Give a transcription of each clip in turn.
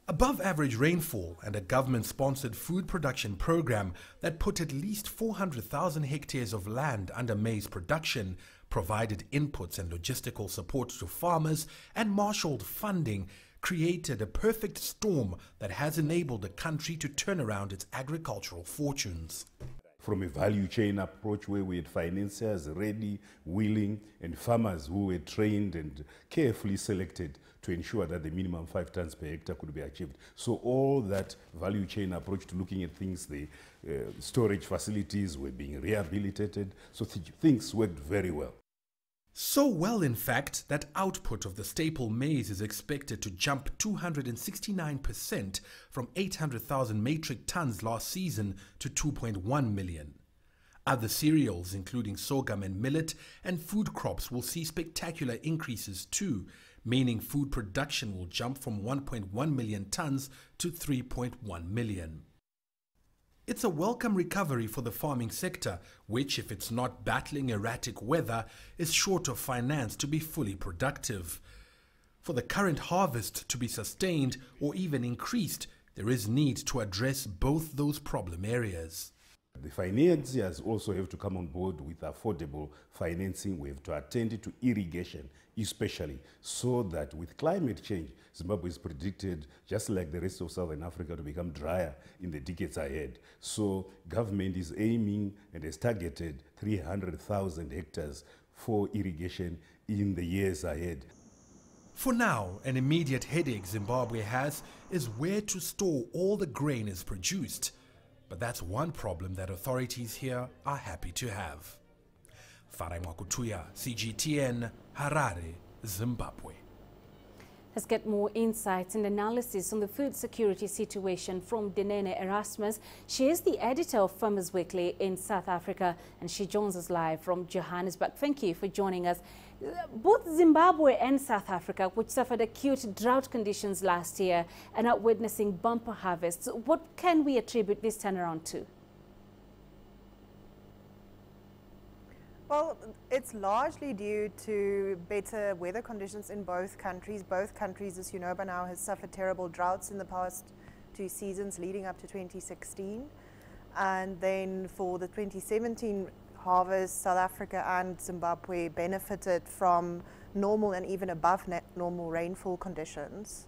Above average rainfall and a government-sponsored food production program that put at least 400,000 hectares of land under maize production, provided inputs and logistical support to farmers, and marshaled funding, created a perfect storm that has enabled the country to turn around its agricultural fortunes. From a value chain approach where we had financiers ready, willing, and farmers who were trained and carefully selected to ensure that the minimum 5 tons per hectare could be achieved. So all that value chain approach to looking at things, the storage facilities were being rehabilitated, so things worked very well. So well, in fact, that output of the staple maize is expected to jump 269% from 800,000 metric tons last season to 2.1 million. Other cereals, including sorghum and millet, and food crops will see spectacular increases too, meaning food production will jump from 1.1 million tons to 3.1 million. It's a welcome recovery for the farming sector, which, if it's not battling erratic weather, is short of finance to be fully productive. For the current harvest to be sustained or even increased, there is need to address both those problem areas. The financiers also have to come on board with affordable financing. We have to attend to irrigation, especially, so that with climate change, Zimbabwe is predicted, just like the rest of Southern Africa, to become drier in the decades ahead. So government is aiming and has targeted 300,000 hectares for irrigation in the years ahead. For now, an immediate headache Zimbabwe has is where to store all the grain is produced. But that's one problem that authorities here are happy to have. Farai Mwakutuya, CGTN, Harare, Zimbabwe. Let's get more insights and analysis on the food security situation from Denene Erasmus. She is the editor of Farmers Weekly in South Africa, and she joins us live from Johannesburg. Thank you for joining us. Both Zimbabwe and South Africa, which suffered acute drought conditions last year and are witnessing bumper harvests, what can we attribute this turnaround to? Well, it's largely due to better weather conditions in both countries. Both countries, as you know by now, has suffered terrible droughts in the past 2 seasons leading up to 2016. And then for the 2017 harvest, South Africa and Zimbabwe benefited from normal and even above normal rainfall conditions.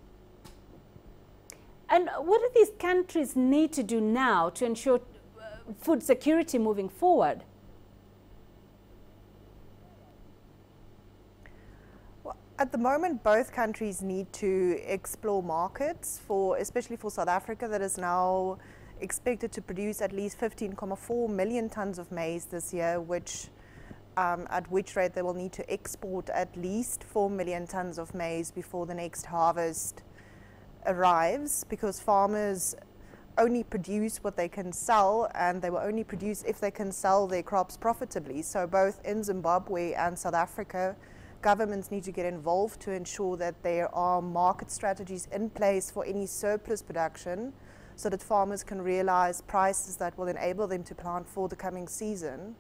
And what do these countries need to do now to ensure food security moving forward? At the moment, both countries need to explore markets, especially for South Africa, that is now expected to produce at least 15.4 million tons of maize this year, at which rate they will need to export at least 4 million tons of maize before the next harvest arrives, because farmers only produce what they can sell, and they will only produce if they can sell their crops profitably. So both in Zimbabwe and South Africa, governments need to get involved to ensure that there are market strategies in place for any surplus production, so that farmers can realize prices that will enable them to plant for the coming season.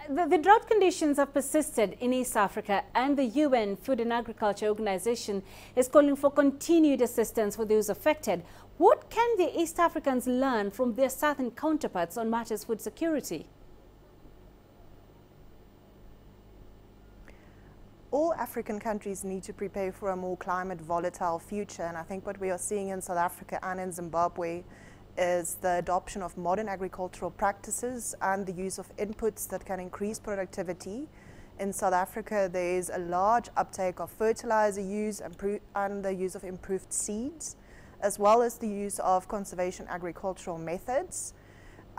The drought conditions have persisted in East Africa, and the UN Food and Agriculture Organization is calling for continued assistance for those affected. What can the East Africans learn from their southern counterparts on matters food security? All African countries need to prepare for a more climate volatile future, and I think what we are seeing in South Africa and in Zimbabwe is the adoption of modern agricultural practices and the use of inputs that can increase productivity. In South Africa, there is a large uptake of fertilizer use and the use of improved seeds, as well as the use of conservation agricultural methods.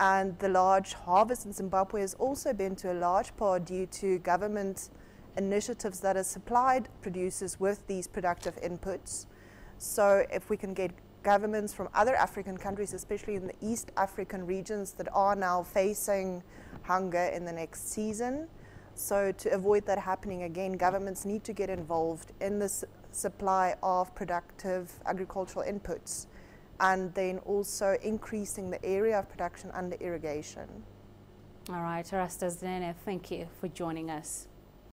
And the large harvest in Zimbabwe has also been to a large part due to government initiatives that have supplied producers with these productive inputs. So if we can get governments from other African countries, especially in the East African regions that are now facing hunger in the next season, so to avoid that happening again, governments need to get involved in the supply of productive agricultural inputs, and then also increasing the area of production under irrigation. All right, Erasmus Denene, thank you for joining us.